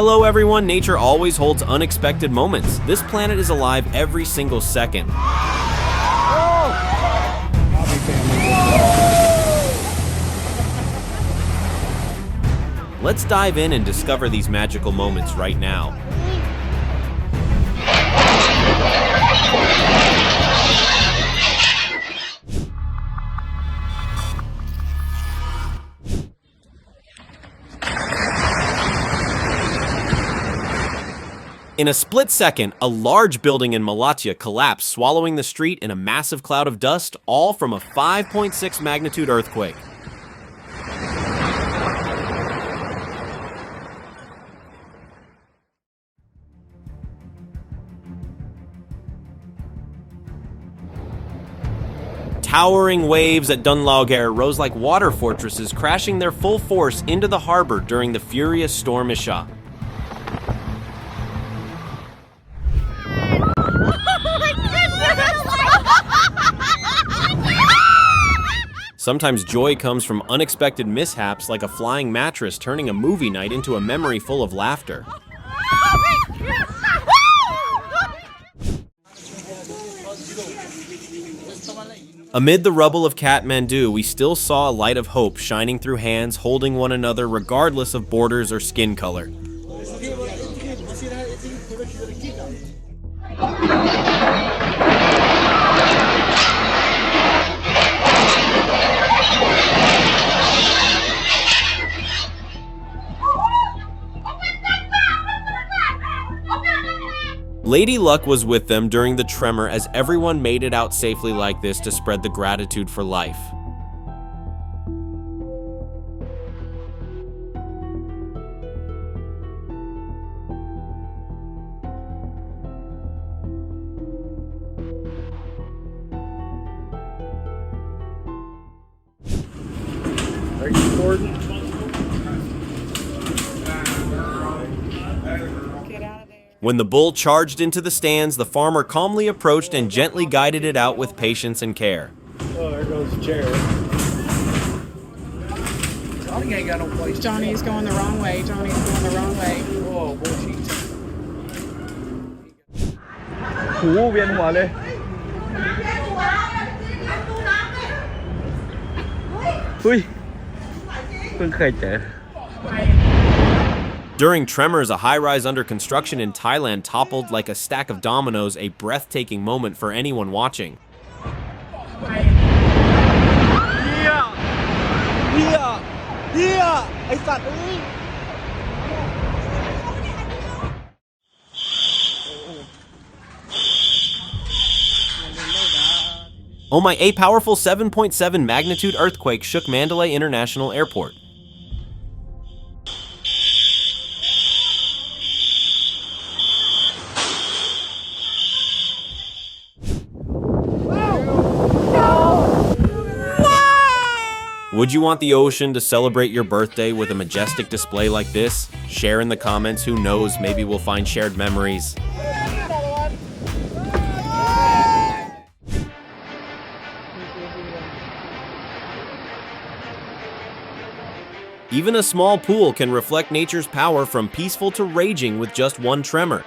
Hello everyone, nature always holds unexpected moments. This planet is alive every single second. Let's dive in and discover these magical moments right now. In a split second, a large building in Malatya collapsed, swallowing the street in a massive cloud of dust, all from a 5.6 magnitude earthquake. Towering waves at Dunlawgare rose like water fortresses, crashing their full force into the harbor during the furious storm Isha. Sometimes joy comes from unexpected mishaps, like a flying mattress turning a movie night into a memory full of laughter. Amid the rubble of Kathmandu, we still saw a light of hope shining through hands holding one another regardless of borders or skin color. Lady Luck was with them during the tremor as everyone made it out safely like this to spread the gratitude for life. Are you recording? When the bull charged into the stands, the farmer calmly approached and gently guided it out with patience and care. Oh, there goes the chair. Johnny ain't got no place. Johnny's going the wrong way. Johnny's going the wrong way. Oh, bullshit. หูเวียนหัวเลย เฮ้ย เพิ่งเคยเจอ During tremors, a high-rise under construction in Thailand toppled like a stack of dominoes, a breathtaking moment for anyone watching. Oh my, a powerful 7.7 magnitude earthquake shook Mandalay International Airport. Would you want the ocean to celebrate your birthday with a majestic display like this? Share in the comments, who knows, maybe we'll find shared memories. Even a small pool can reflect nature's power from peaceful to raging with just one tremor.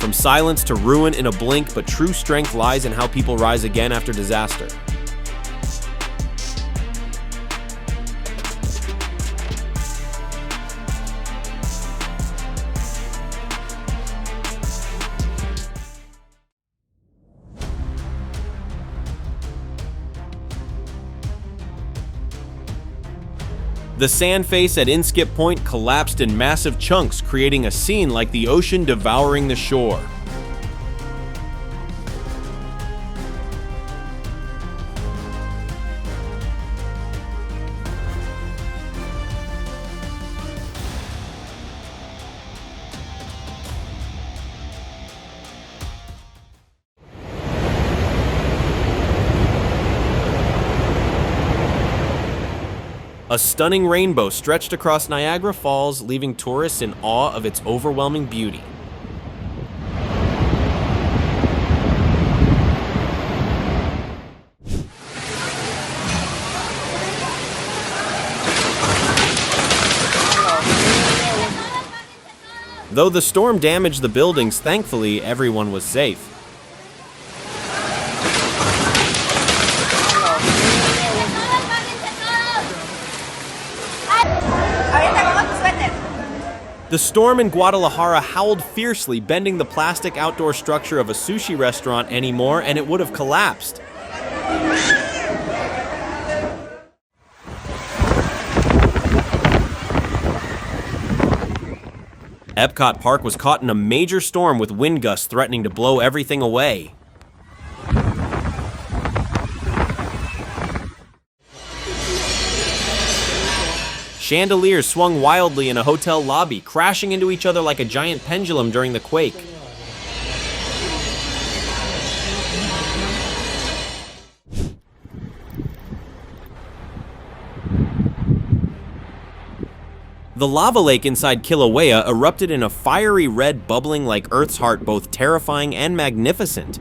From silence to ruin in a blink, but true strength lies in how people rise again after disaster. The sand face at Inskip Point collapsed in massive chunks, creating a scene like the ocean devouring the shore. A stunning rainbow stretched across Niagara Falls, leaving tourists in awe of its overwhelming beauty. Though the storm damaged the buildings, thankfully everyone was safe. The storm in Guadalajara howled fiercely, bending the plastic outdoor structure of a sushi restaurant anymore, and it would have collapsed. Epcot Park was caught in a major storm with wind gusts threatening to blow everything away. Chandeliers swung wildly in a hotel lobby, crashing into each other like a giant pendulum during the quake. The lava lake inside Kilauea erupted in a fiery red bubbling like Earth's heart, both terrifying and magnificent.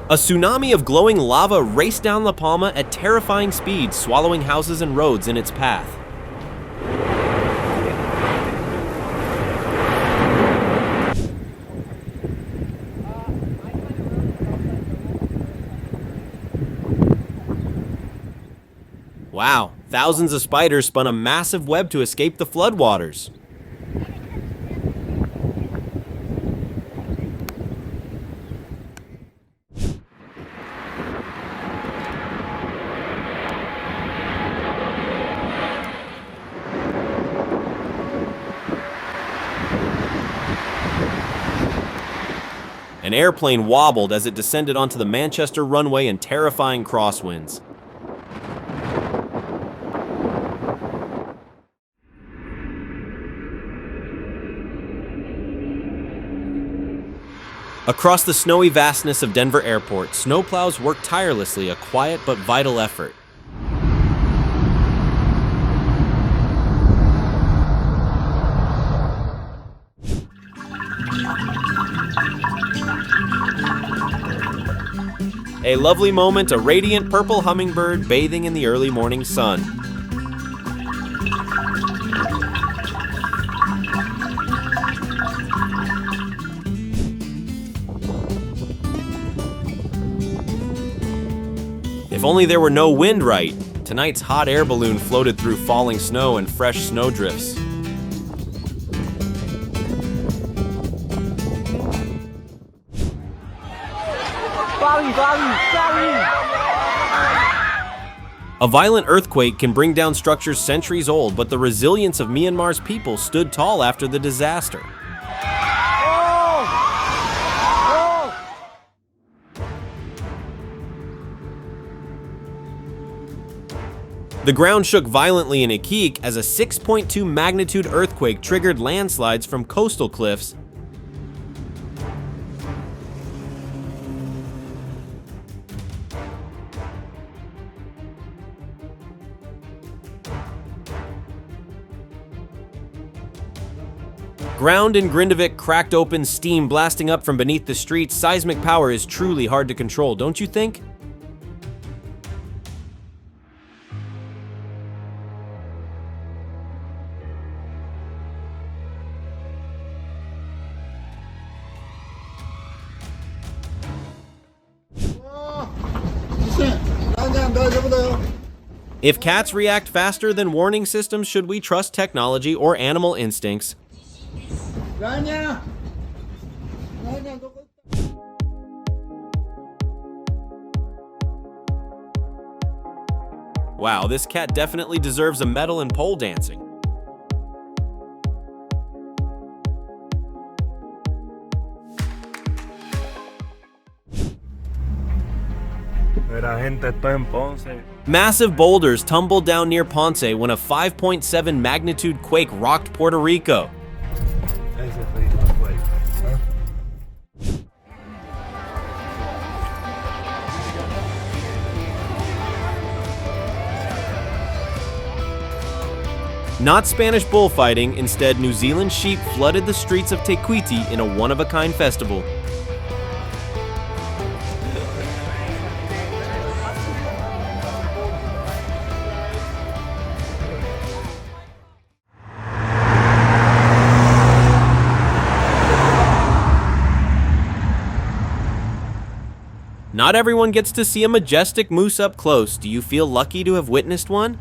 A tsunami of glowing lava raced down La Palma at terrifying speed, swallowing houses and roads in its path. Wow, thousands of spiders spun a massive web to escape the floodwaters. An airplane wobbled as it descended onto the Manchester runway in terrifying crosswinds. Across the snowy vastness of Denver Airport, snowplows worked tirelessly, a quiet but vital effort. A lovely moment, a radiant purple hummingbird bathing in the early morning sun. If only there were no wind right, tonight's hot air balloon floated through falling snow and fresh snowdrifts. A violent earthquake can bring down structures centuries old, but the resilience of Myanmar's people stood tall after the disaster. The ground shook violently in Iquique as a 6.2 magnitude earthquake triggered landslides from coastal cliffs. Ground in Grindavik cracked open, steam blasting up from beneath the streets. Seismic power is truly hard to control, don't you think? If cats react faster than warning systems, should we trust technology or animal instincts? Wow, this cat definitely deserves a medal in pole dancing. La gente gigante esto en Ponce. Massive boulders tumbled down near Ponce when a 5.7 magnitude quake rocked Puerto Rico. Ese fue el quake. Not Spanish bullfighting, instead New Zealand sheep flooded the streets of Tequiti in a one-of-a-kind festival. Not everyone gets to see a majestic moose up close. Do you feel lucky to have witnessed one?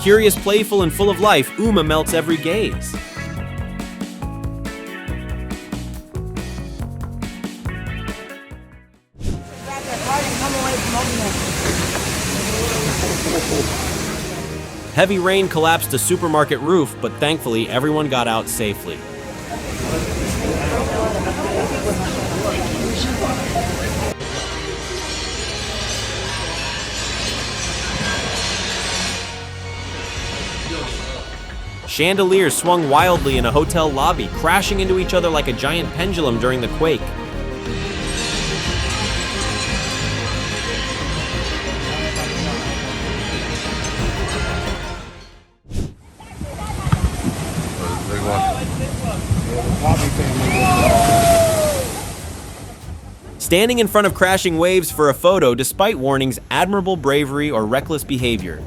Curious, playful, and full of life, Uma melts every gaze. Heavy rain collapsed a supermarket roof, but thankfully everyone got out safely. Chandeliers swung wildly in a hotel lobby, crashing into each other like a giant pendulum during the quake. Standing in front of crashing waves for a photo despite warnings, admirable bravery, or reckless behavior.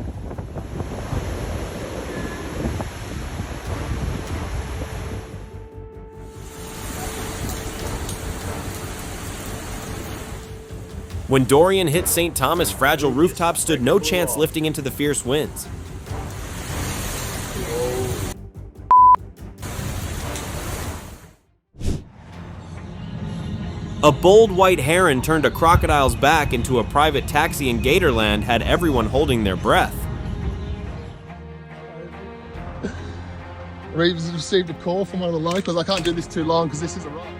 When Dorian hit St. Thomas, fragile rooftops stood no chance lifting into the fierce winds. A bold white heron turned a crocodile's back into a private taxi in Gatorland, had everyone holding their breath. Reeves has received a call from one of the locals. I can't do this too long because this is a ride.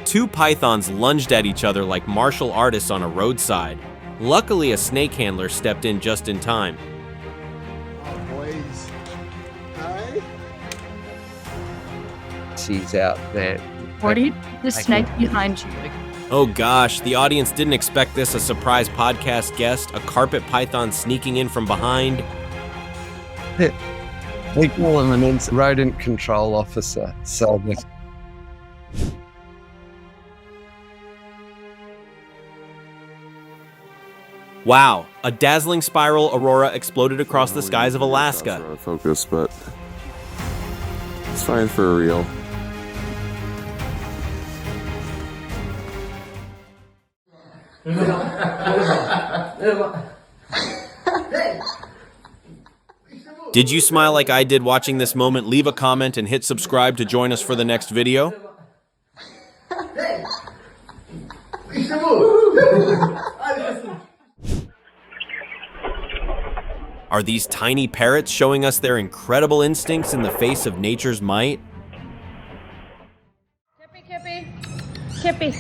Two pythons lunged at each other like martial artists on a roadside. Luckily, a snake handler stepped in just in time. Oh, boys. Hey? She's out there. Forty, the snake behind you. Oh gosh, the audience didn't expect this, a surprise podcast guest, a carpet python sneaking in from behind. They call him an rodent control officer. So Wow, a dazzling spiral aurora exploded across the skies of Alaska. Focus, but it's fine for real. Did you smile like I did watching this moment? Leave a comment and hit subscribe to join us for the next video. Are these tiny parrots showing us their incredible instincts in the face of nature's might? Kippy, Kippy.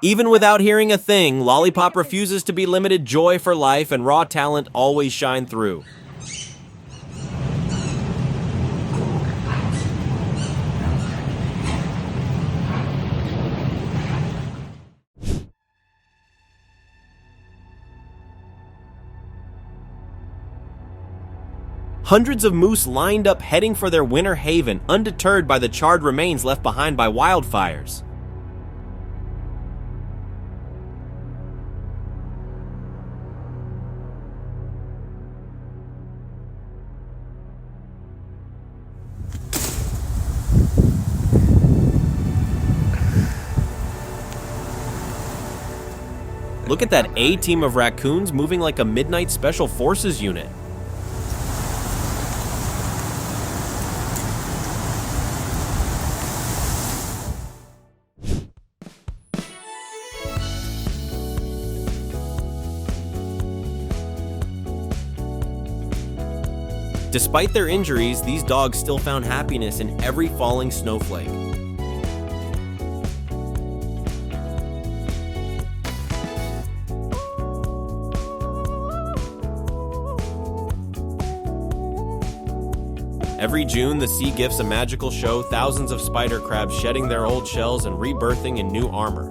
Even without hearing a thing, Lollipop refuses to be limited. Joy for life and raw talent always shine through. Hundreds of moose lined up heading for their winter haven, undeterred by the charred remains left behind by wildfires. Look at that A-team of raccoons moving like a midnight special forces unit. Despite their injuries, these dogs still found happiness in every falling snowflake. Every June, the sea gifts a magical show, thousands of spider crabs shedding their old shells and rebirthing in new armor.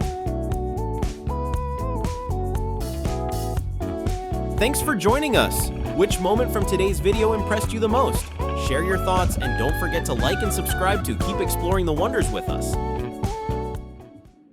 Thanks for joining us! Which moment from today's video impressed you the most? Share your thoughts and don't forget to like and subscribe to keep exploring the wonders with us.